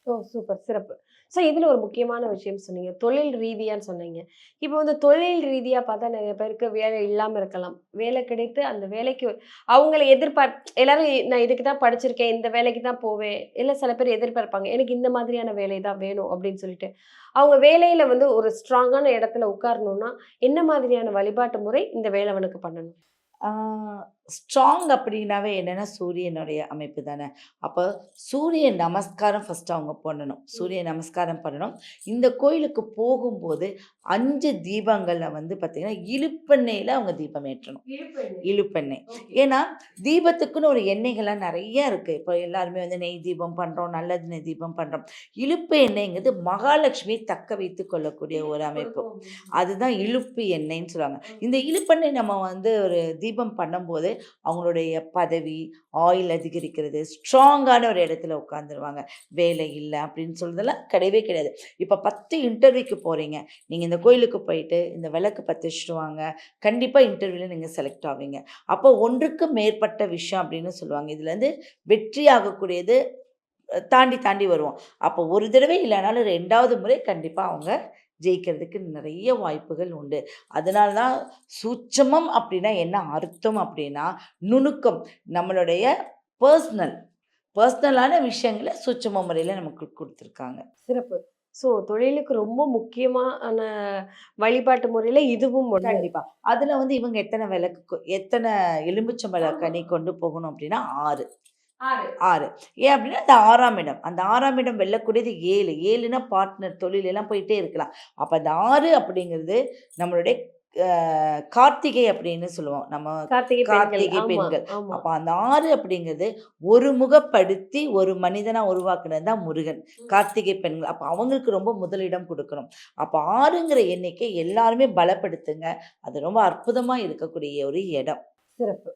ஓ! Super. சிறப்பு. இதுல ஒரு முக்கியமான விஷயம் சொன்னீங்க. தொழில் ரீதியான்னு சொன்னீங்க. இப்போ வந்து தொழில் ரீதியா பார்த்தா நெறைய பேருக்கு வேலை இல்லாம இருக்கலாம். வேலை கிடைத்து அந்த வேலைக்கு அவங்கள எல்லாரும் நான் இதுக்கு தான் படிச்சிருக்கேன். இந்த வேலைக்கு தான் போவேன். இல்ல சில பேர் எதிர்பார்ப்பாங்க. எனக்கு இந்த மாதிரியான வேலை தான் வேணும் அப்படின்னு சொல்லிட்டு. அவங்க வேலையில வந்து ஒரு ஸ்ட்ராங்கான இடத்துல உட்காரணும்னா, என்ன மாதிரியான வழிபாட்டு முறை இந்த வேலவனுக்கு பண்ணணும்? ஆ ஸ்ட்ராங் அப்படின்னாவே என்னன்னா, சூரியனுடைய அமைப்பு தானே. அப்ப சூரிய நமஸ்காரம் ஃபர்ஸ்ட்டு அவங்க பண்ணணும். ம். சூரிய நமஸ்காரம் பண்ணணும். இந்த கோயிலுக்கு போகும்போது 5 தீபங்கள்ல வந்து பார்த்தீங்கன்னா, இலுப்பெண்ணெயில அவங்க தீபம் ஏற்றணும். இழுப்பெண்ணை. இலுப்பெண்ணெய். ஓகே. ஏன்னா, தீபத்துக்குன்னு ஒரு எண்ணெய்கள்லாம் நெறைய இருக்கு. இப்போ எல்லாருமே வந்து நெய் தீபம் பண்றோம், நல்லெண்ணெய் தீபம் பண்றோம். இலுப்பு எண்ணெய்ங்கிறது மகாலட்சுமியை தக்க வைத்துக் கொள்ளக்கூடிய ஒரு ஈர்த்து அமைப்பு. கொடுக்கும். அதுதான் இலுப்பு எண்ணெய்ன்னு சொல்லுவாங்க. ம். இந்த இலுப்பெண்ணெய் நம்ம வந்து ஒரு தீபம் பண்ணும்போது, அவங்களுடைய பதவி, ஆயுள் அதிகரிக்கிறது, ஸ்ட்ராங்கான ஒரு இடத்துல உட்காந்துருவாங்க. வேலை இல்ல அப்படின்னு சொல்றதெல்லாம் கிடையவே கிடையாது. இப்ப 10 இன்டர்வியூக்கு போறீங்க. நீங்க இந்த கோயிலுக்கு போயிட்டு, இந்த விளக்கு பத்த வச்சுட்டு வாங்க. கண்டிப்பா இன்டர்வியூல நீங்க செலக்ட் ஆவீங்க. அப்போ ஒன்றுக்கு மேற்பட்ட விஷயம் அப்படின்னு சொல்லுவாங்க. இதுலருந்து வெற்றி ஆகக்கூடியது தாண்டி தாண்டி வருவோம். அப்போ ஒரு தடவை இல்லனாலும் 2வது முறை கண்டிப்பா அவங்க ஜெயிக்கிறதுக்கு நெறைய வாய்ப்புகள் உண்டு. அதனால தான் சூட்சமம் அப்டின்னா என்ன அர்த்தம் அப்டின்னா, நுணுக்கம். நம்மளுடைய பெர்சனல் பெர்சனலான விஷயங்கள சூட்சம முறையில நமக்கு குடுத்துருக்காங்க. சிறப்பு. தொழிலுக்கு ரொம்ப முக்கியமான வழிபாட்டு முறையில இதுவும் ஒண்ணு. கண்டிப்பா. அதுல வந்து இவங்க எத்தன எலுமிச்சம்பழ ஆமா. கனி கொண்டு போகணும் அப்டின்னா 6. 6. 6. ஏன் அப்டின்னா, அந்த 6ஆம் இடம். அந்த 6ஆம் இடம் வெல்லக்கூடியது 7. 7ன்னா பார்ட்னர் தொழில் எல்லாம் போயிட்டே இருக்கலாம். அப்ப அந்த 6 அப்படிங்கிறது நம்மளுடைய அ கார்த்திகை அப்படின்னு சொல்லுவோம். நம்ம கார்த்திகை பெண்கள். கார்த்திகை ஆமா, பெண்கள். ஆமா. அப்ப அந்த 6 அப்படிங்கிறது ஒருமுகப்படுத்தி ஒரு மனிதனா உருவாக்குனது தான் முருகன். ம். கார்த்திகை பெண்கள். அப்ப அவங்களுக்கு ரொம்ப முதலிடம் குடுக்கணும். அப்ப 6ங்கிற எண்ணிக்கை எல்லாருமே பலப்படுத்துங்க. அது ரொம்ப அற்புதமா இருக்கக்கூடிய ஒரு இடம். சிறப்பு.